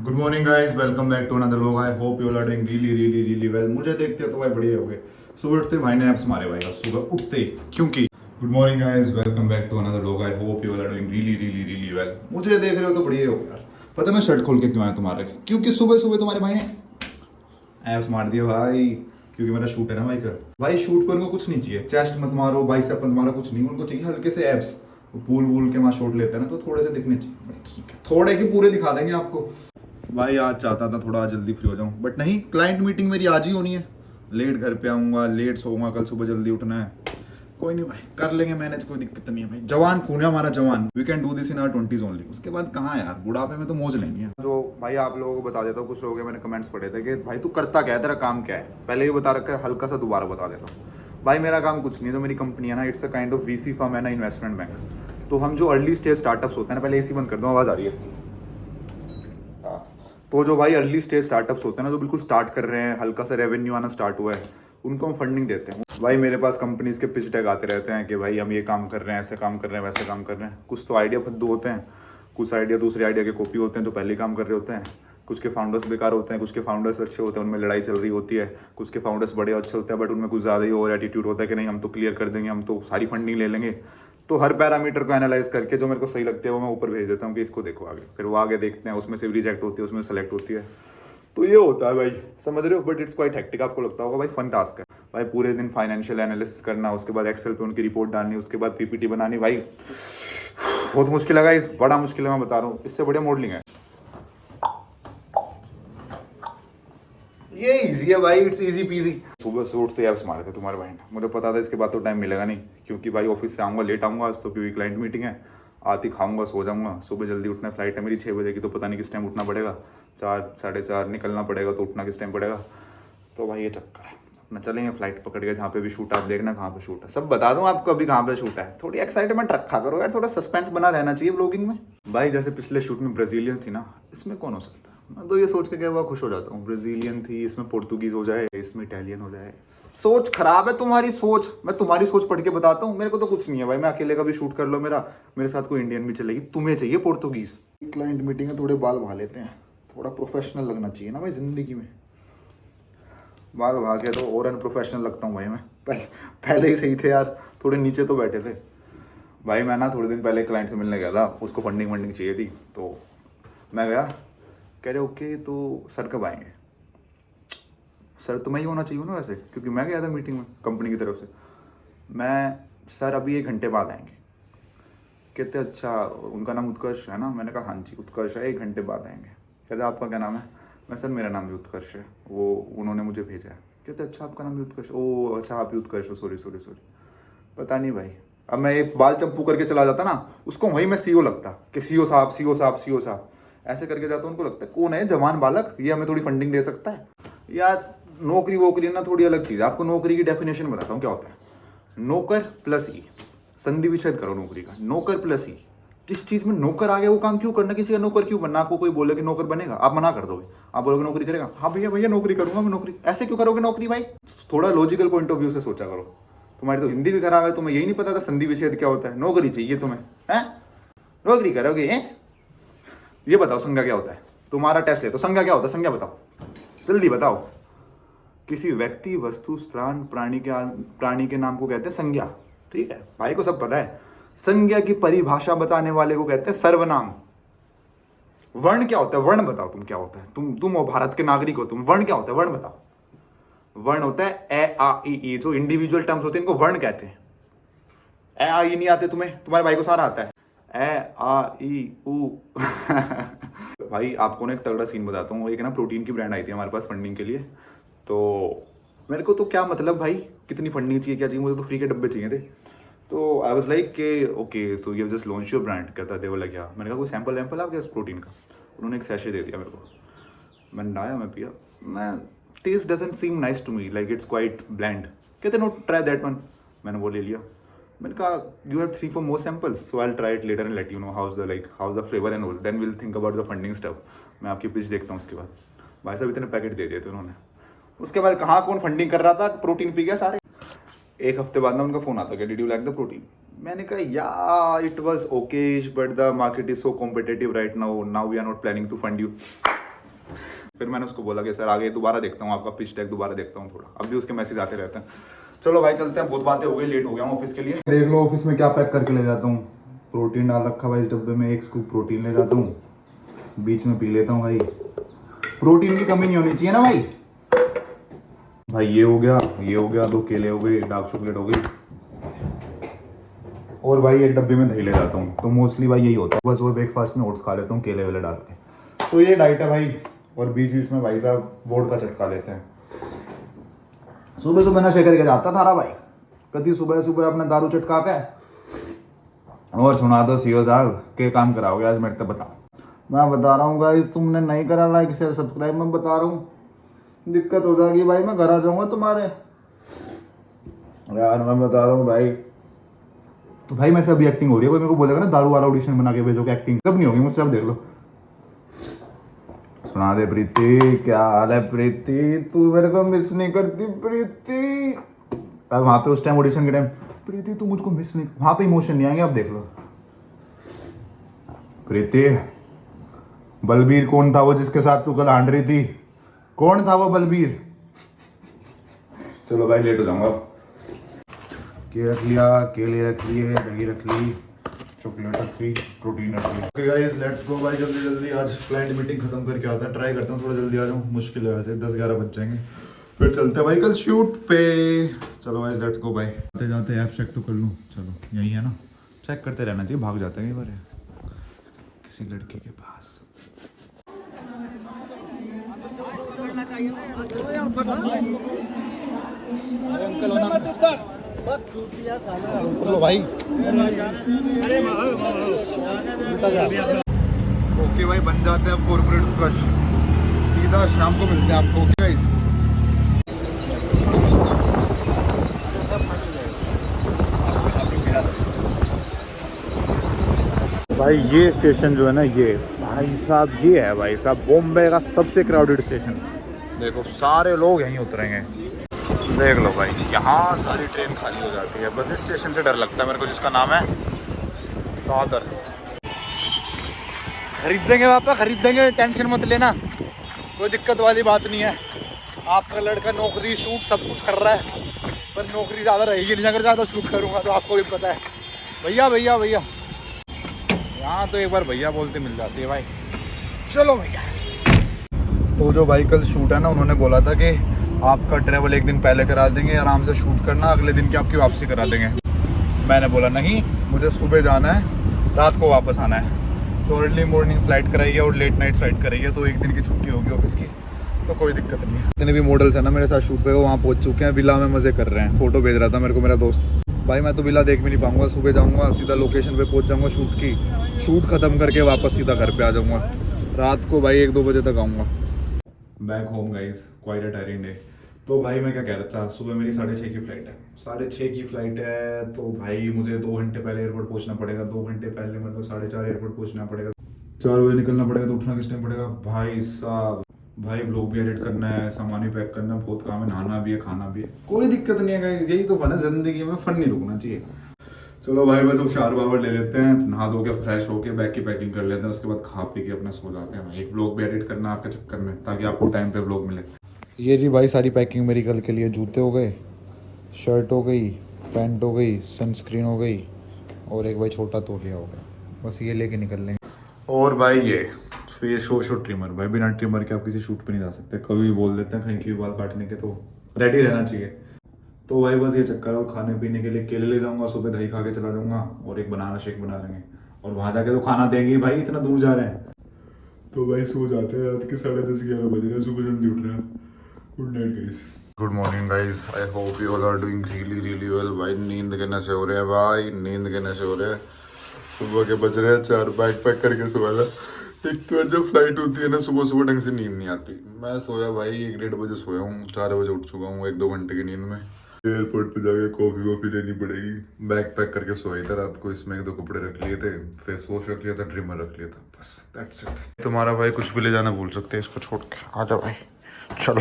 Good morning guys, welcome back to another vlog. I hope you are doing really well. मुझे देखते हो तो भाई बढ़िया हो गए। सुबह उठते भाई ने ऐप्स मारे भाई, सुबह उठते ही क्योंकि good morning guys, welcome back to another vlog. I hope you are doing really well. मुझे देख रहे हो तो बढ़िया हो यार। पता है मैं शर्ट खोल के क्यों आया तुम्हारे, क्योंकि सुबह सुबह तुम्हारे भाई ने ऐप्स मार दिया भाई। क्योंकि मेरा शूट है ना भाई का। भाई शूट पर उनको कुछ नहीं चाहिए, चेस्ट मत मारो, बाइसेप मत मारो, कुछ नहीं। उनको चाहिए हल्के से एब्स। पूल वूल के वहाँ शॉट लेते हैं ना तो थोड़े से दिखने चाहिए। ठीक है, थोड़े की पूरे दिखा देंगे आपको। भाई आज चाहता था थोड़ा जल्दी फ्री हो जाऊं, बट नहीं, क्लाइंट मीटिंग मेरी आज ही होनी है। लेट घर पे आऊंगा, लेट सोऊंगा, कल सुबह जल्दी उठना है। कोई नहीं भाई, कर लेंगे मैनेज, कोई दिक्कत नहीं है भाई। जवान खून है हमारा, जवान। We can do this in our 20s only. उसके बाद कहाँ यार, बुढ़ापे में तो मौज लेनी है। जो भाई आप लोगों को बता देता हूँ, कुछ लोगों के मैंने कमेंट्स पढ़े थे कि भाई तू करता क्या है, तेरा काम क्या है। पहले ही बता रखा है, हल्का सा दोबारा बता देता हूँ। भाई मेरा काम कुछ नहीं है। जो मेरी कंपनी है ना, it's a kind of VC firm है ना, इन्वेस्टमेंट बैंक। तो हम जो अर्ली स्टेज स्टार्टअप्स होते हैं ना, पहले एसी बंद कर दो, आवाज़ आ रही है इसकी। तो जो भाई अर्ली स्टेज स्टार्टअप्स होते हैं ना, जो बिल्कुल स्टार्ट कर रहे हैं, हल्का सा रेवेन्यू आना स्टार्ट हुआ है, उनको हम फंडिंग देते हैं। भाई मेरे पास कंपनीज के पिच टैग आते रहते हैं कि भाई हम ये काम कर रहे हैं, ऐसे काम कर रहे हैं, वैसे काम कर रहे हैं। कुछ तो आइडिया फद्दू होते हैं, कुछ आइडिया दूसरे आइडिया के कॉपी होते हैं जो पहले काम कर रहे होते हैं। कुछ के फाउंडर्स बेकार होते हैं, कुछ के फाउंडर्स अच्छे होते हैं, उनमें लड़ाई चल रही होती है। कुछ के फाउंडर्स बड़े अच्छे होते हैं, बट उनमें कुछ ज़्यादा ही और एटीट्यूड होता है कि नहीं हम तो क्लियर कर देंगे, हम तो सारी फंडिंग ले लेंगे। तो हर पैरामीटर को एनालाइज करके जो मेरे को सही लगती है वो मैं ऊपर भेज देता हूँ कि इसको देखो आगे। फिर वो आगे देखते हैं, उसमें से रिजेक्ट होती है, उसमें सेलेक्ट होती है। तो ये होता है भाई, समझ रहे हो। But it's quite hectic. आपको लगता होगा भाई फन टास्क है। भाई पूरे दिन फाइनेंशियल एनालिसिस करना, उसके बाद एक्सेल पे उनकी रिपोर्ट डालनी, उसके बाद पीपीटी बनानी। भाई बहुत मुश्किल लगा, इस बड़ा मुश्किल है, मैं बता रहा हूँ। इससे बढ़िया मॉडलिंग है। ये इजी है भाई, इट्स इजी पीजी। सुबह से उठते ऐप्स मारे थे तुम्हारे भाई ने। मुझे पता था इसके बाद तो टाइम मिलेगा नहीं, क्योंकि भाई ऑफिस से आऊँगा, लेट आऊँगा आज तो, क्योंकि क्लाइंट मीटिंग है। आती खाऊंगा, सो जाऊँगा। सुबह जल्दी उठना है, फ्लाइट है मेरी 6 बजे की, तो पता नहीं किस टाइम उठना पड़ेगा। 4 साढ़े 4 निकलना पड़ेगा, तो उठना किस टाइम पड़ेगा। तो भाई ये चक्कर है। अपना चलेंगे फ्लाइट पकड़ के, जहाँ पे भी शूट, आप देखना कहाँ पे शूट है, सब बता दूँ आपको अभी कहाँ पे शूट है। थोड़ी एक्साइटमेंट रखा करो यार, थोड़ा सस्पेंस बना रहना चाहिए व्लॉगिंग में। भाई जैसे पिछले शूट में ब्राजीलियंस थी ना, इसमें कौन हो सकता है। मैं तो ये सोच के क्या हुआ, खुश हो जाता हूँ। ब्राजीलियन थी, इसमें पोर्तुगीज हो जाए, इसमें इटालियन हो जाए। सोच खराब है तुम्हारी सोच। मैं तुम्हारी सोच पढ़ के बताता हूँ, मेरे को तो कुछ नहीं है भाई। मैं अकेले का भी शूट कर लो मेरा, मेरे साथ कोई इंडियन भी चलेगी। तुम्हें चाहिए पोर्तुगीज। क्लाइंट मीटिंग है, थोड़े बाल भा लेते हैं। थोड़ा प्रोफेशनल लगना चाहिए ना भाई जिंदगी में। बाल भा के तो और अनप्रोफेशनल लगता हूँ भाई मैं। पहले ही सही थे यार, थोड़े नीचे तो बैठे थे। भाई मैं ना थोड़े दिन पहले क्लाइंट से मिलने गया था, उसको फंडिंग चाहिए थी। तो मैं गया, कह रहे ओके तो सर कब आएंगे। सर तो मैं ही होना चाहिए ना वैसे, क्योंकि मैं गया था मीटिंग में कंपनी की तरफ से। मैं, सर अभी 1 घंटे बाद आएंगे। कहते अच्छा, उनका नाम उत्कर्ष है ना। मैंने कहा हाँ जी उत्कर्ष है, 1 घंटे बाद आएंगे। कहते आपका क्या नाम है। मैं सर मेरा नाम भी उत्कर्ष है, वो उन्होंने मुझे भेजा है। कहते अच्छा आपका नाम भी उत्कर्ष, ओ अच्छा आप भी उत्कर्ष हो, सॉरी। पता नहीं भाई। अब मैं एक बाल चंपू करके चला जाता ना, उसको वहीं मैं सीओ लगता कि सीओ साहब ऐसे करके जाता। उनको लगता है कौन है जवान बालक, ये हमें थोड़ी फंडिंग दे सकता है। यार नौकरी वोकरी ना थोड़ी अलग चीज़ है। आपको नौकरी की डेफिनेशन बताता हूँ क्या होता है। नौकर प्लस ई, संधि विच्छेद करो नौकरी का। नौकर प्लस ई, जिस चीज़ में नौकर आ गया वो काम क्यों करना, किसी का नौकर क्यों बनना। आपको कोई बोले कि नौकर बनेगा, आप मना कर दोगे। आप बोलोगे नौकरी करेगा, हाँ भैया नौकरी करूंगा मैं। नौकरी ऐसे क्यों करोगे नौकरी भाई। थोड़ा लॉजिकल पॉइंट ऑफ व्यू से सोचा करो। तुम्हारी तो हिंदी भी खराब है, तुम्हें यही नहीं पता था संधि विच्छेद क्या होता है। नौकरी चाहिए तुम्हें, हैं नौकरी करोगे हैं। ये बताओ संज्ञा क्या होता है। तुम्हारा टेस्ट है तो संज्ञा क्या होता है, संज्ञा बताओ जल्दी बताओ। किसी व्यक्ति, वस्तु, स्थान, प्राणी के नाम को कहते हैं संज्ञा। ठीक है भाई को सब पता है। संज्ञा की परिभाषा बताने वाले को कहते हैं सर्वनाम। वर्ण क्या होता है, वर्ण बताओ तुम क्या होता है। तुम हो भारत के नागरिक हो, तुम वर्ण क्या होता है, वर्ण बताओ। वर्ण होता है ए आ ई, जो इंडिविजुअल टर्म्स होते हैं इनको वर्ण कहते हैं। ए आ ई नहीं आते तुम्हें, तुम्हारे भाई को सारा आता है। ए आ ई उ भाई आपको ना एक तगड़ा सीन बताता हूँ। एक ना प्रोटीन की ब्रांड आई थी हमारे पास फंडिंग के लिए। तो मेरे को तो क्या मतलब भाई, कितनी फंडिंग चाहिए क्या चाहिए, मुझे तो फ्री के डब्बे चाहिए थे। तो आई वाज लाइक के okay so you just launch your brand. कहता दे बोला क्या। मैंने कहा कोई सैंपल वैम्पल आप क्या प्रोटीन का। उन्होंने एक सैशे दे दिया मेरे को। मैंने लाया, मैं पिया। मैं taste doesn't seem nice to me, like it's quite bland. कहते नो ट्राई दैट वन। मैंने वो ले लिया। मैंने कहा you have 3-4 more samples, so I will try it later and let you know how's the flavour and all, then will think about the funding stuff. मैं आपकी pitch देखता हूँ उसके बाद। भाई साहब इतने पैकेट दे दिए थे उन्होंने। उसके बाद कहाँ कौन फंडिंग कर रहा था, प्रोटीन पी गया सारे। 1 हफ्ते बाद ना उनका फोन आता है, did you like the protein. मैंने कहा yeah it was okay but the market is so competitive right now we are not planning to fund you. फिर मैंने उसको बोला कि सर आगे दोबारा देखता हूँ, आपका पिच डेक दोबारा देखता हूँ थोड़ा। अब भी उसके मैसेज आते रहते हैं। चलो भाई चलते हैं, बहुत बातें हो गई, लेट हो गया हूँ ऑफिस के लिए। देख लो ऑफिस में क्या पैक करके ले जाता हूँ। प्रोटीन डाल रखा भाई इस डब्बे में, 1 स्कूप प्रोटीन ले जाता हूँ, बीच में पी लेता हूँ भाई। प्रोटीन की कमी नहीं होनी चाहिए ना भाई। भाई ये हो गया, 2 केले हो गए, डार्क चॉकलेट हो गई, और भाई एक डब्बे में दही ले जाता हूँ। तो मोस्टली भाई यही होता है बस। और ब्रेकफास्ट में ओट्स खा लेता हूँ केले वेले डाल के। तो ये डाइट है भाई। और बीच बीच में भाई साहब वोट का चटका लेते हैं। सुबह सुबह नशे करके जाता थारा भाई, कभी सुबह सुबह अपना दारू चटका के। और सुना दो सीओ साहब के काम कराओगे आज मेरे से, बताओ। मैं बता रहा हूँ गाइस, तुमने नहीं करा लाइक शेयर सब्सक्राइब, मैं बता रहा हूँ दिक्कत हो जाएगी भाई, मैं घर आ जाऊंगा तुम्हारे। यार मैं बता रहा हूँ भाई, तो भाई मेरे से अभी एक्टिंग हो रही है। कोई मेरे को बोलेगा ना दारू वाला ऑडिशन बना के भेजो, कि एक्टिंग कब नहीं होगी मुझसे, अब देख लो। सुना दे प्रीति, क्या हाल है प्रीति, तू मेरे को मिस नहीं करती प्रीति। अब वहां पे उस टाइम ऑडिशन के टाइम, प्रीति तू मुझको मिस नहीं, वहां पे इमोशन नहीं आएंगे। अब देख लो प्रीति, बलबीर कौन था वो जिसके साथ तू कल हांड रही थी, कौन था वो बलबीर। चलो भाई लेट हो जाऊंगा। केले रख लिया, केले रख लिए, दही रख ली, चॉकलेट रख ली, प्रोटीन रख ली। ओके गाइस लेट्स गो भाई, जल्दी जल्दी आज क्लाइंट मीटिंग खत्म करके आता है। ट्राई करता हूँ थोड़ा जल्दी आ जाऊँ, मुश्किल है वैसे, 10-11 बज जाएंगे। फिर चलते हैं भाई कल शूट पे। चलो गाइस लेट्स गो भाई। जाते जाते ऐप चेक तो कर लूँ। चलो यही है ना, चेक करते रहना चाहिए, भाग जाते हैं कई बार किसी लड़की के पास। लो भाई ओके भाई, बन जाते हैं अब कॉर्पोरेट उत्कर्ष। सीधा शाम को मिलते हैं आपको। ओके गाइस, भाई ये स्टेशन जो है ना, ये भाई साहब ये है भाई साहब बॉम्बे का सबसे क्राउडेड स्टेशन। देखो सारे लोग यहीं उतरेंगे, देख लो भाई, यहाँ सारी ट्रेन खाली हो जाती है। बस इस स्टेशन से डर लगता है मेरे को, जिसका नाम है दादर। खरीदेंगे पापा, खरीदेंगे, टेंशन मत लेना, कोई दिक्कत वाली बात नहीं है। आपका लड़का नौकरी शूट सब कुछ कर रहा है, पर नौकरी ज़्यादा रहेगी नहीं अगर ज़्यादा शूट करूँगा तो, आपको भी पता है। भैया भैया भैया, यहाँ तो एक बार भैया बोलते मिल जाती है भाई। चलो भैया। तो जो भाई कल शूट है ना, उन्होंने बोला था कि आपका ट्रैवल एक दिन पहले करा देंगे, आराम से शूट करना, अगले दिन की आपकी वापसी करा देंगे। मैंने बोला नहीं, मुझे सुबह जाना है, रात को वापस आना है। तो अर्ली मॉर्निंग फ्लाइट कराई है और लेट नाइट फ्लाइट कराई है, तो एक दिन की छुट्टी होगी ऑफिस की, तो कोई दिक्कत नहीं है। जितने भी मॉडल्स हैं ना मेरे साथ शूट पे, वो वहाँ पहुँच चुके हैं, विला में मज़े कर रहे हैं। फोटो भेज रहा था मेरे को मेरा दोस्त। भाई मैं तो विला देख भी नहीं पाऊँगा, सुबह जाऊँगा सीधा लोकेशन पे पहुँच जाऊँगा शूट की, शूट ख़त्म करके वापस सीधा घर पे आ जाऊँगा। रात को भाई 1-2 बजे तक आऊँगा back home. Guys quite a tiring day. तो भाई मैं क्या कह रहा था, सुबह मेरी 6:30 की फ़्लाइट है, 6:30 की फ़्लाइट है, तो भाई मुझे 2 घंटे पहले एयरपोर्ट पहुँचना पड़ेगा। 2 घंटे पहले मतलब 4:30 एयरपोर्ट पहुँचना पड़ेगा। 4 बजे निकलना पड़ेगा। तो उठना किस टाइम पड़ेगा भाई साहब, भाई ब्लॉग भी एडिट करना है, सामान भी पैक करना है, बहुत काम है, नहाना भी है, खाना भी है, कोई दिक्कत नहीं है गाइस, यही तो फन है जिंदगी में, फन नहीं रुकना चाहिए। चलो भाई बस अब शावर वावर ले लेते हैं, नहा धो के फ्रेश होके बैग की पैकिंग कर लेते हैं, उसके बाद खा पी के अपना सो जाते हैं। एक ब्लॉग भी एडिट करना है आपके चक्कर में, ताकि आपको टाइम पे ब्लॉग मिले। ये रही भाई सारी पैकिंग मेरी कल के लिए। जूते हो गए, शर्ट हो गई, पैंट हो गई, सनस्क्रीन हो गई, और एक भाई छोटा तौलिया हो गया। बस ये लेके निकल लेंगे। और भाई ये फेस वॉश और ट्रिमर, भाई बिना ट्रिमर के आप किसी शूट पे नहीं जा सकते। कभी भी बोल देते हैं कहीं के बाल काटने के, तो रेडी रहना चाहिए। तो भाई बस ये चक्कर है। और खाने पीने के लिए केले ले जाऊंगा, सुबह दही खा के चला जाऊंगा, और एक बनाना शेक बना लेंगे, और वहां जाके तो खाना देंगे भाई, इतना दूर जा रहे हैं। तो भाई सो जाते हैं, रात के 10:30-11 बज रहे हैं, सुबह जल्दी उठ रहे हैं। Good night guys, good morning guys, I hope you all are doing really well. भाई नींद के नशे हो रहे हैं, भाई नींद के नशे हो रहे हैं। सुबह के बज रहे हैं 4, बैग पैक करके सुबह था। एक तो जब फ्लाइट होती है ना, सुबह सुबह ढंग से नींद नहीं आती। मैं सोया भाई 1-1:30 बजे सोया हूँ, 4 बजे उठ चुका हूँ 1-2 घंटे की नींद में। एयरपोर्ट पे जाके कॉफी वॉफी लेनी पड़ेगी। बैग पैक करके सोया था रात को, इसमें 1-2 कपड़े रख लिए थे, फेस वॉश रख लिया था, ट्रिमर रख लिया था, बस दैट्स इट। तुम्हारा भाई कुछ भी ले जाना भूल सकते हैं, इसको छोड़ के आ जाओ भाई। चलो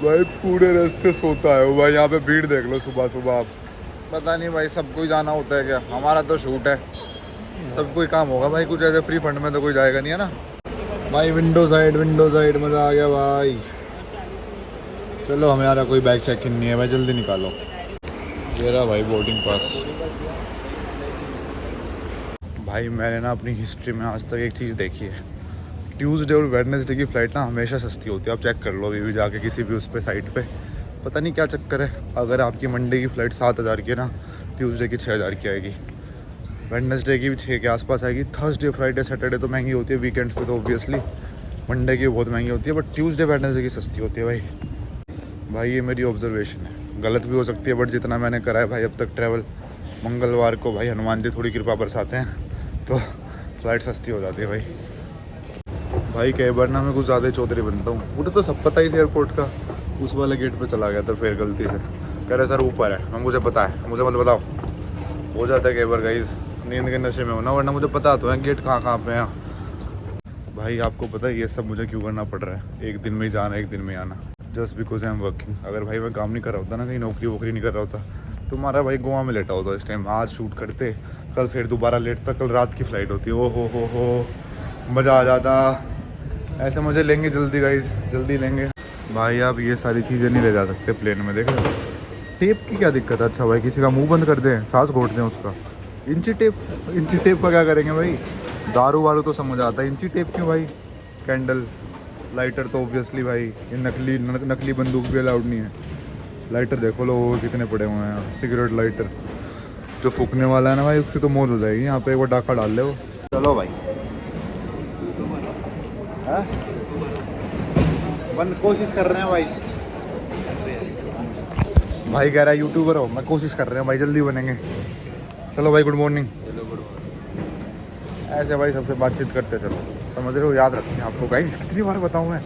भाई पूरे रास्ते सोता है वो भाई, यहाँ पे भीड़ देख लो सुबह सुबह आप। पता नहीं भाई सबको जाना होता है क्या, हमारा तो शूट है, सब कोई काम होगा भाई, कुछ ऐसे फ्री फंड में तो कोई जाएगा नहीं है ना। भाई विंडो साइड मज़ा आ गया भाई। चलो हमारा कोई बैग चेक इन नहीं है भाई, जल्दी निकालो। ये रहा भाई बोर्डिंग पास। भाई मैंने ना अपनी हिस्ट्री में आज तक एक चीज़ देखी है, ट्यूसडे और वेडनेसडे की फ़्लाइट ना हमेशा सस्ती होती है। आप चेक कर लो अभी भी जाके किसी भी उस पे साइट पे, पता नहीं क्या चक्कर है। अगर आपकी मंडे की फ़्लाइट 7,000 की है ना, ट्यूसडे की 6,000 की आएगी, वेडनेसडे की भी 6 के आसपास आएगी। थर्सडे फ्राइडे सैटरडे तो महंगी होती है, वीकेंड्स पे तो ऑब्वियसली। मंडे की बहुत महंगी होती है, बट ट्यूसडे वेडनेसडे की सस्ती होती है भाई। भाई ये मेरी ऑब्जर्वेशन है, गलत भी हो सकती है, बट जितना मैंने करा है भाई अब तक ट्रैवल, मंगलवार को भाई हनुमान जी थोड़ी कृपा बरसाते हैं तो फ़्लाइट सस्ती हो जाती है भाई। भाई कई बार ना मैं कुछ ज़्यादा ही चौधरी बनता हूँ। मुझे तो सब पता ही एयरपोर्ट का, उस वाले गेट पे चला गया था फिर गलती से, कह रहे सर ऊपर है। मैं मुझे पता है, मुझे मत बताओ। हो जाता है कई बार गाइस, नींद के नशे में होना, वरना मुझे पता तो है गेट कहाँ पे है। भाई आपको पता है ये सब मुझे क्यों करना पड़ रहा है, एक दिन में ही जाना एक दिन में आना, just because I am working. अगर भाई मैं काम नहीं कर रहा होता ना, कहीं नौकरी वोकरी नहीं कर रहा होता, तुम्हारा भाई गोवा में लेटा होता इस टाइम। आज शूट करते, कल फिर दोबारा लेटता, कल रात की फ़्लाइट होती। ओ हो मज़ा आ जाता। ऐसे मज़े लेंगे जल्दी गाइस, जल्दी लेंगे। भाई आप ये सारी चीज़ें नहीं ले जा सकते प्लेन में, देख रहे हो टेप की क्या दिक्कत है। अच्छा भाई किसी का मुंह बंद कर दें, सांस घोट दें उसका, इंची टेप का क्या करेंगे भाई। दारू वारू तो समझ आता है, इंची टेप क्यों भाई। कैंडल लाइटर तो ऑब्वियसली भाई, ये नकली बंदूक भी अलाउड नहीं है। लाइटर देखो लो कितने पड़े हुए हैं, सिगरेट लाइटर। जो फूकने वाला है ना भाई उसकी तो मौत हो जाएगी, यहाँ पे एक बार डाका डाल ले वो। चलो भाई बन कोशिश कर रहे हैं भाई। भाई कह रहा है यूट्यूबर हो, मैं कोशिश कर रहे हैं भाई, जल्दी बनेंगे। चलो भाई गुड मॉर्निंग। ऐसे भाई सबसे बातचीत करते चलो, समझ रहे हो, याद रखते हैं आपको गाइस, कितनी बार बताऊँ मैं।